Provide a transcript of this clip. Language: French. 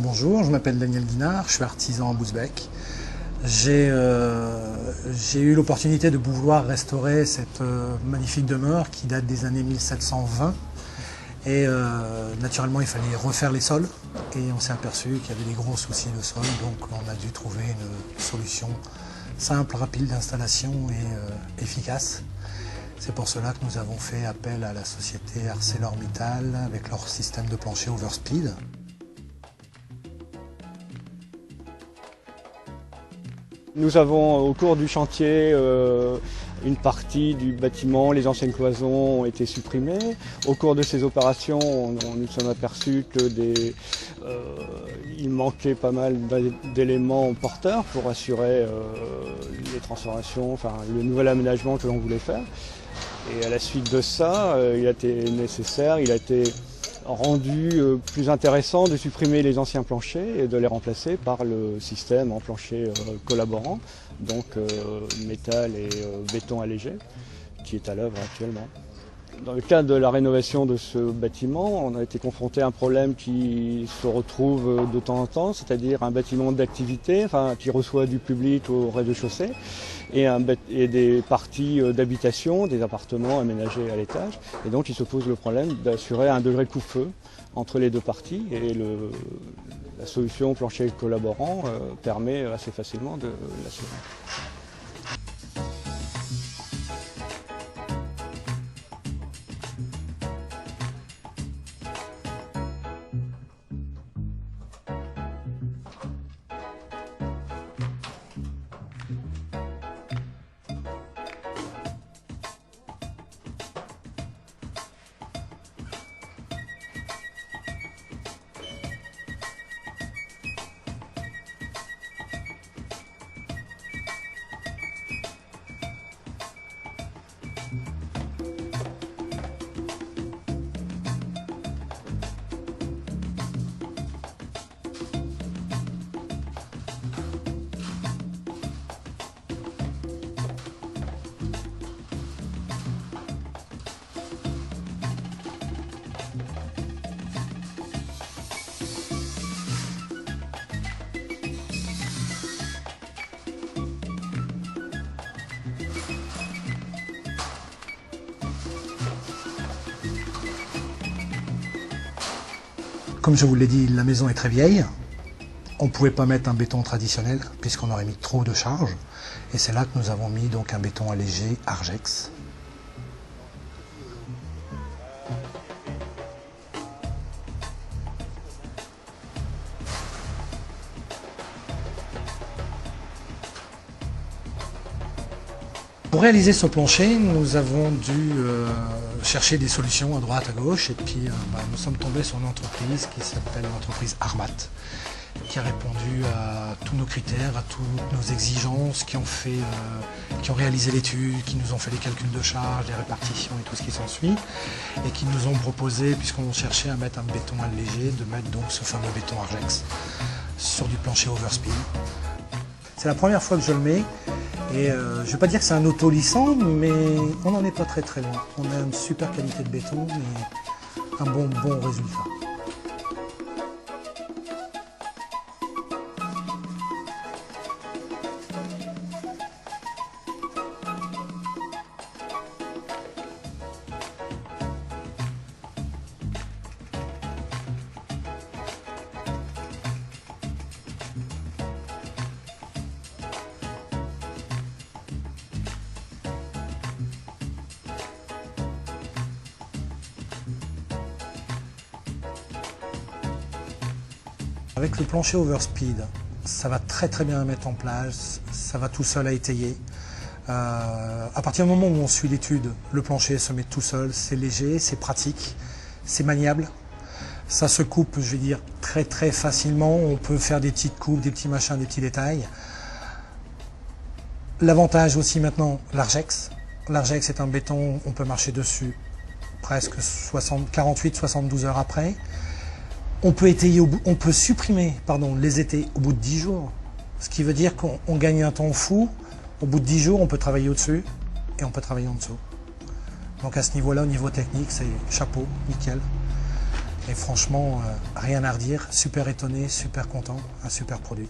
Bonjour, je m'appelle Daniel Guinard, je suis artisan à Bousbecq. J'ai eu l'opportunité de pouvoir restaurer cette magnifique demeure qui date des années 1720. Et naturellement, il fallait refaire les sols. Et on s'est aperçu qu'il y avait des gros soucis de sol, donc on a dû trouver une solution simple, rapide d'installation et efficace. C'est pour cela que nous avons fait appel à la société ArcelorMittal avec leur système de plancher Overspeed. Nous avons au cours du chantier une partie du bâtiment, les anciennes cloisons ont été supprimées. Au cours de ces opérations, nous sommes aperçus qu'il manquait pas mal d'éléments porteurs pour assurer les transformations, enfin le nouvel aménagement que l'on voulait faire. Et à la suite de ça, il a été nécessaire, il a été rendu plus intéressant de supprimer les anciens planchers et de les remplacer par le système en plancher collaborant, donc métal et béton allégé, qui est à l'œuvre actuellement. Dans le cadre de la rénovation de ce bâtiment, on a été confronté à un problème qui se retrouve de temps en temps, c'est-à-dire un bâtiment d'activité, qui reçoit du public au rez-de-chaussée, et des parties d'habitation, des appartements aménagés à l'étage. Et donc il se pose le problème d'assurer un degré de coupe-feu entre les deux parties, et la solution plancher collaborant permet assez facilement de l'assurer. Comme je vous l'ai dit, la maison est très vieille. On ne pouvait pas mettre un béton traditionnel puisqu'on aurait mis trop de charge. Et c'est là que nous avons mis donc un béton allégé Argex. Pour réaliser ce plancher, nous avons dû chercher des solutions à droite, à gauche, et puis nous sommes tombés sur une entreprise qui s'appelle l'entreprise Armat, qui a répondu à tous nos critères, à toutes nos exigences, qui ont réalisé l'étude, qui nous ont fait les calculs de charge, les répartitions et tout ce qui s'ensuit, et qui nous ont proposé, puisqu'on cherchait à mettre un béton allégé, de mettre donc ce fameux béton Argex sur du plancher Overspeed. C'est la première fois que je le mets. Et je ne vais pas dire que c'est un auto-lissant, mais on n'en est pas très très loin. On a une super qualité de béton et un bon résultat. Avec le plancher Overspeed, ça va très très bien à mettre en place, ça va tout seul à étayer. À partir du moment où on suit l'étude, le plancher se met tout seul, c'est léger, c'est pratique, c'est maniable. Ça se coupe, je vais dire, très très facilement. On peut faire des petites coupes, des petits machins, des petits détails. L'avantage aussi maintenant, l'Argex. L'Argex est un béton, on peut marcher dessus presque 48-72 heures après. On peut supprimer les étais au bout de 10 jours, ce qui veut dire qu'on gagne un temps fou. Au bout de 10 jours, on peut travailler au-dessus et on peut travailler en dessous. Donc à ce niveau-là, au niveau technique, c'est chapeau, nickel. Et franchement, rien à redire, super étonné, super content, un super produit.